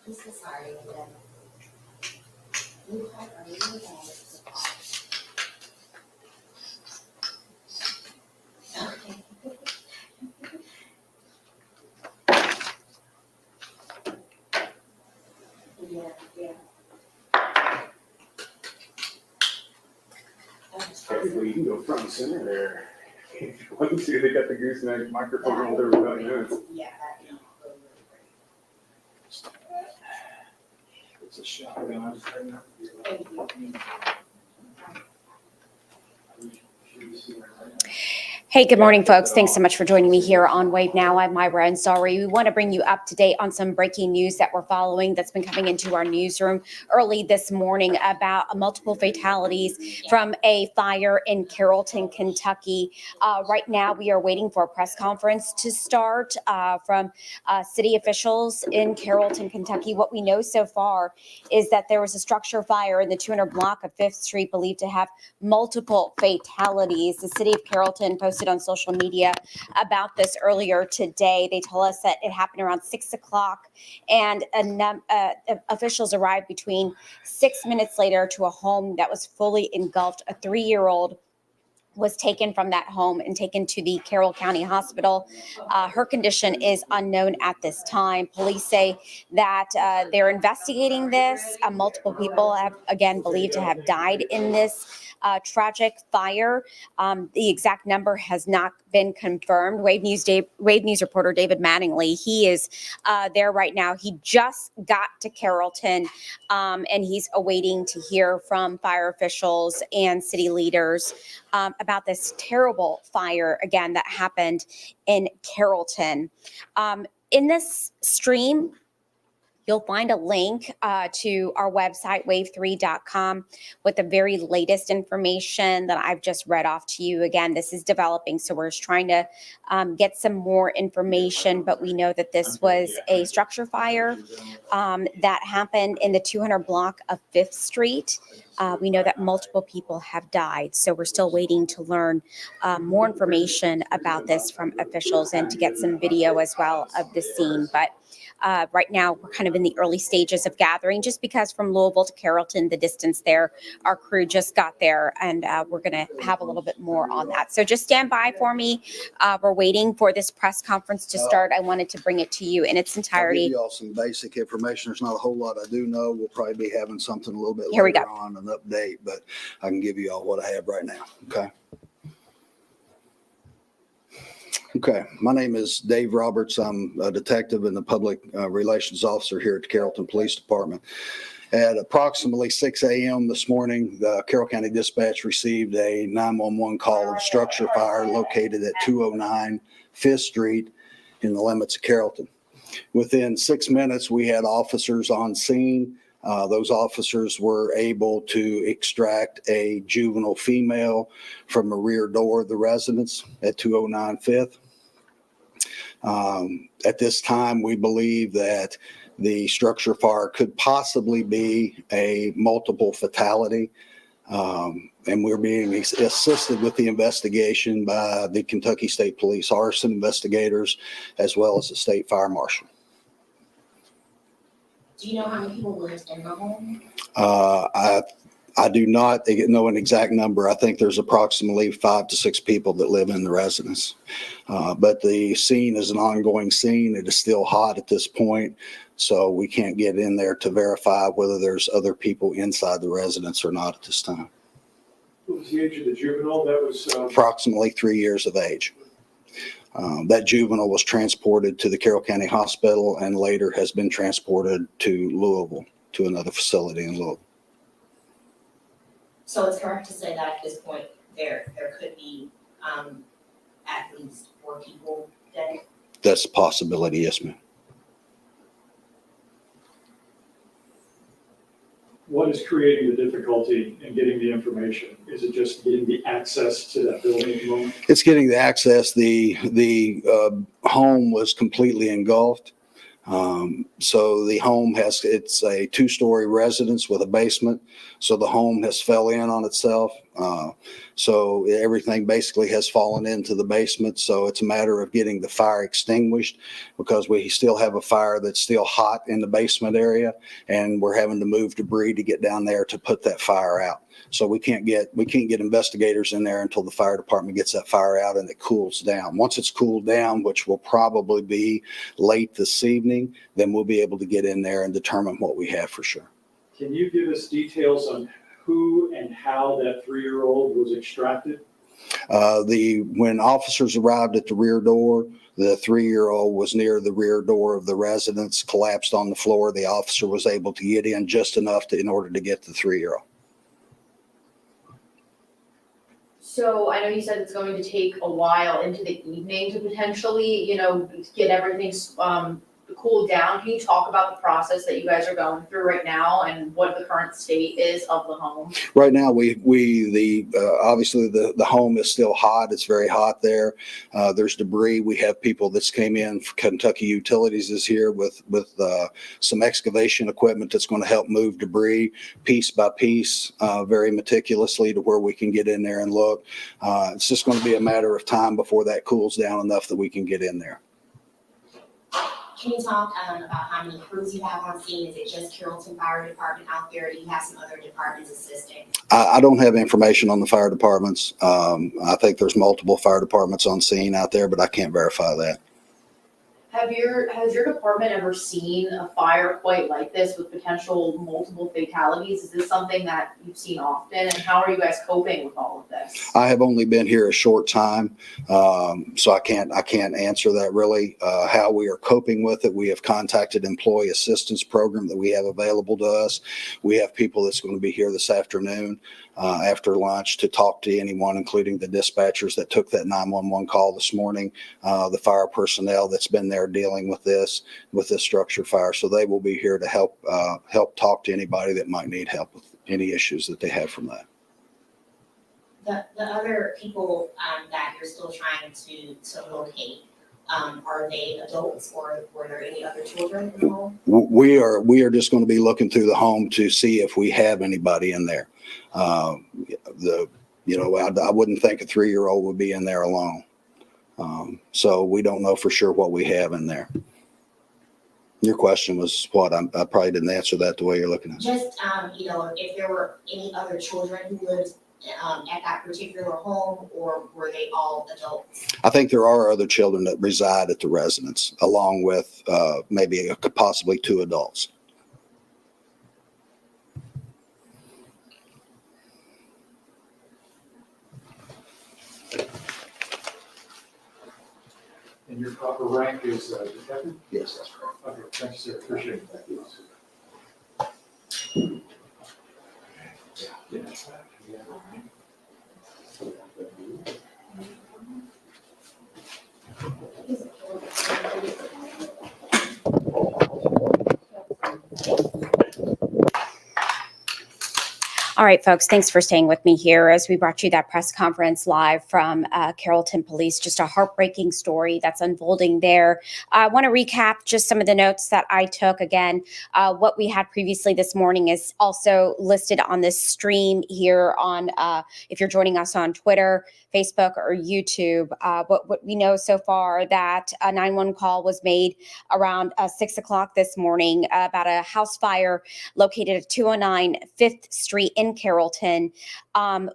I'm so sorry. You called earlier. Okay. Yeah. Well, you can go front and center there. If you want to, they got the gooseneck microphone on there without minutes. Yeah. It's a shotgun. Thank you. Hey, good morning, folks. Thanks so much for joining me here on Wave Now. I'm Myra Ansari. We want to bring you up to date on some breaking news that we're following that's been coming into our newsroom early this morning about multiple fatalities from a fire in Carrollton, Kentucky. Right now, we are waiting for a press conference to start from city officials in Carrollton, Kentucky. What we know so far is that there was a structure fire in the 200 block of 5th Street believed to have multiple fatalities. The city of Carrollton posted on social media about this earlier today. They told us that it happened around 6 o'clock, and officials arrived between 6 minutes later to a home that was fully engulfed. A 3-year-old was taken from that home and taken to the Carroll County Hospital. Her condition is unknown at this time. Police say that they're investigating this. Multiple people have, again, believed to have died in this tragic fire. The exact number has not been confirmed. Wave News reporter David Mattingly, he is there right now. He just got to Carrollton, and he's awaiting to hear from fire officials and city leaders about this terrible fire, again, that happened in Carrollton. In this stream, you'll find a link to our website, wave3.com, with the very latest information that I've just read off to you. Again, this is developing, so we're just trying to get some more information, but we know that this was a structure fire that happened in the 200 block of 5th Street. We know that multiple people have died, so we're still waiting to learn more information about this from officials and to get some video as well of the scene. But right now, we're kind of in the early stages of gathering, just because from Louisville to Carrollton, the distance there, our crew just got there, and we're going to have a little bit more on that. So just stand by for me. We're waiting for this press conference to start. I wanted to bring it to you in its entirety. I'll give you all some basic information. There's not a whole lot I do know. We'll probably be having something a little bit Here we later go. on, an update, but I can give you all what I have right now. Okay, my name is Dave Roberts. I'm a detective and the public relations officer here at the Carrollton Police Department. At approximately 6 a.m. this morning, the Carroll County Dispatch received a 911 call of a structure fire located at 209 5th Street in the limits of Carrollton. Within 6 minutes, we had officers on scene. Those officers were able to extract a juvenile female from a rear door of the residence at 209 5th. At this time, we believe that the structure fire could possibly be a multiple fatality, and we're being assisted with the investigation by the Kentucky State Police arson investigators as well as the state fire marshal. Do you know how many people lived in the home? I do not know an exact number. I think there's approximately 5 to 6 people that live in the residence. But the scene is an ongoing scene. It is still hot at this point, so we can't get in there to verify whether there's other people inside the residence or not at this time. What was the age of the juvenile? That was Approximately 3 years of age. That juvenile was transported to the Carroll County Hospital and later has been transported to Louisville, to another facility in Louisville. So it's correct to say that at this point, there could be at least 4 people dead? That's a possibility, yes, ma'am. what is creating the difficulty in getting the information? Is it just getting the access to that building at the moment? It's getting the access. The home was completely engulfed. So the home it's a 2-story residence with a basement. So the home has fell in on itself. So everything basically has fallen into the basement. So it's a matter of getting the fire extinguished because we still have a fire that's still hot in the basement area, and we're having to move debris to get down there to put that fire out. So we can't get investigators in there until the fire department gets that fire out and it cools down. Once it's cooled down, which will probably be late this evening, then we'll be able to get in there and determine what we have for sure. Can you give us details on who and how that 3-year-old was extracted? When officers arrived at the rear door, the 3-year-old was near the rear door of the residence, collapsed on the floor. The officer was able to get in just enough in order to get the 3-year-old. So I know you said it's going to take a while into the evening to potentially, get everything cooled down. Can you talk about the process that you guys are going through right now and what the current state is of the home? Right now, obviously the home is still hot. It's very hot there. There's debris. We have people that's came in. Kentucky Utilities is here with some excavation equipment that's going to help move debris piece by piece, very meticulously to where we can get in there and look. It's just going to be a matter of time before that cools down enough that we can get in there. Can you talk about how many crews you have on scene? Is it just Carrollton Fire Department out there? Do you have some other departments assisting? I don't have information on the fire departments. I think there's multiple fire departments on scene out there, but I can't verify that. Has your department ever seen a fire quite like this with potential multiple fatalities? Is this something that you've seen often, and how are you guys coping with all of this? I have only been here a short time, so I can't answer that really. How we are coping with it, we have contacted employee assistance program that we have available to us. We have people that's going to be here this afternoon after lunch to talk to anyone, including the dispatchers that took that 911 call this morning, the fire personnel that's been there dealing with this structure fire. So they will be here to help talk to anybody that might need help with any issues that they have from that. The other people that you're still trying to locate, are they adults or were there any other children in the home? We are just going to be looking through the home to see if we have anybody in there. I wouldn't think a 3-year-old would be in there alone. So we don't know for sure what we have in there. Your question was what? I probably didn't answer that the way you're looking at it. Just, if there were any other children who lived at that particular home, or were they all adults? I think there are other children that reside at the residence, along with maybe possibly 2 adults. And your proper rank is detective? Yes, that's correct. Okay, thank you, sir. Appreciate it. Thank you. All right, folks, thanks for staying with me here as we brought you that press conference live from Carrollton Police. Just a heartbreaking story that's unfolding there. I want to recap just some of the notes that I took. Again, what we had previously this morning is also listed on this stream here on, if you're joining us on Twitter, Facebook, or YouTube. What we know so far, that a 911 call was made around 6 o'clock this morning about a house fire located at 209 5th Street in Carrollton.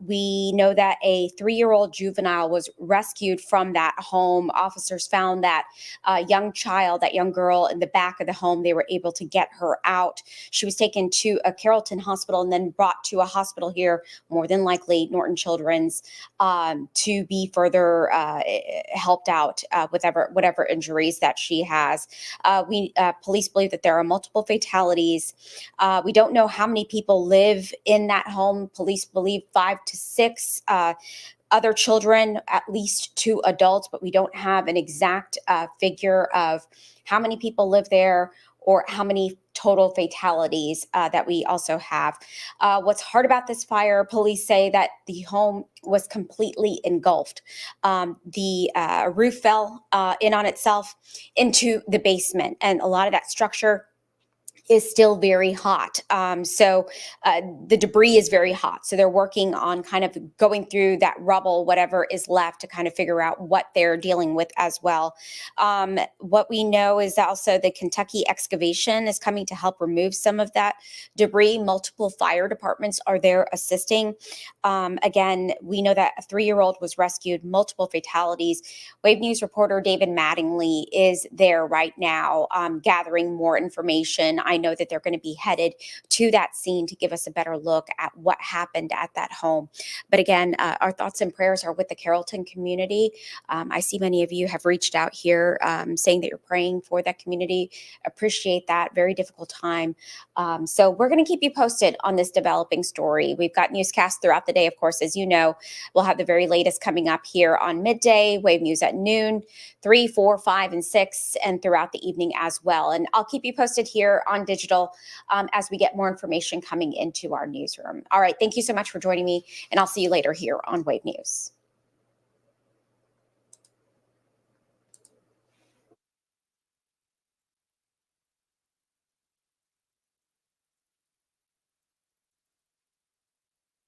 We know that a 3-year-old juvenile was rescued from that home. Officers found that young child, that young girl, in the back of the home. They were able to get her out. She was taken to a Carrollton hospital and then brought to a hospital here, more than likely Norton Children's, to be further helped out with whatever injuries that she has. Police believe that there are multiple fatalities. We don't know how many people live in that home. Police believe 5 to 6 other children, at least 2 adults, but we don't have an exact figure of how many people live there or how many total fatalities that we also have. What's hard about this fire, police say that the home was completely engulfed. The roof fell in on itself into the basement, and a lot of that structure is still very hot. So the debris is very hot. So they're working on kind of going through that rubble, whatever is left, to kind of figure out what they're dealing with as well. What we know is also the Kentucky excavation is coming to help remove some of that debris. Multiple fire departments are there assisting. Again, we know that a 3-year-old was rescued, multiple fatalities. Wave News reporter David Mattingly is there right now gathering more information. I know that they're going to be headed to that scene to give us a better look at what happened at that home. But again, our thoughts and prayers are with the Carrollton community. I see many of you have reached out here saying that you're praying for that community. Appreciate that. Very difficult time. So we're going to keep you posted on this developing story. We've got newscasts throughout the day, of course, as you know. We'll have the very latest coming up here on midday, Wave News at noon, 3, 4, 5, and 6, and throughout the evening as well. And I'll keep you posted here on digital as we get more information coming into our newsroom. All right. Thank you so much for joining me, and I'll see you later here on Wave News.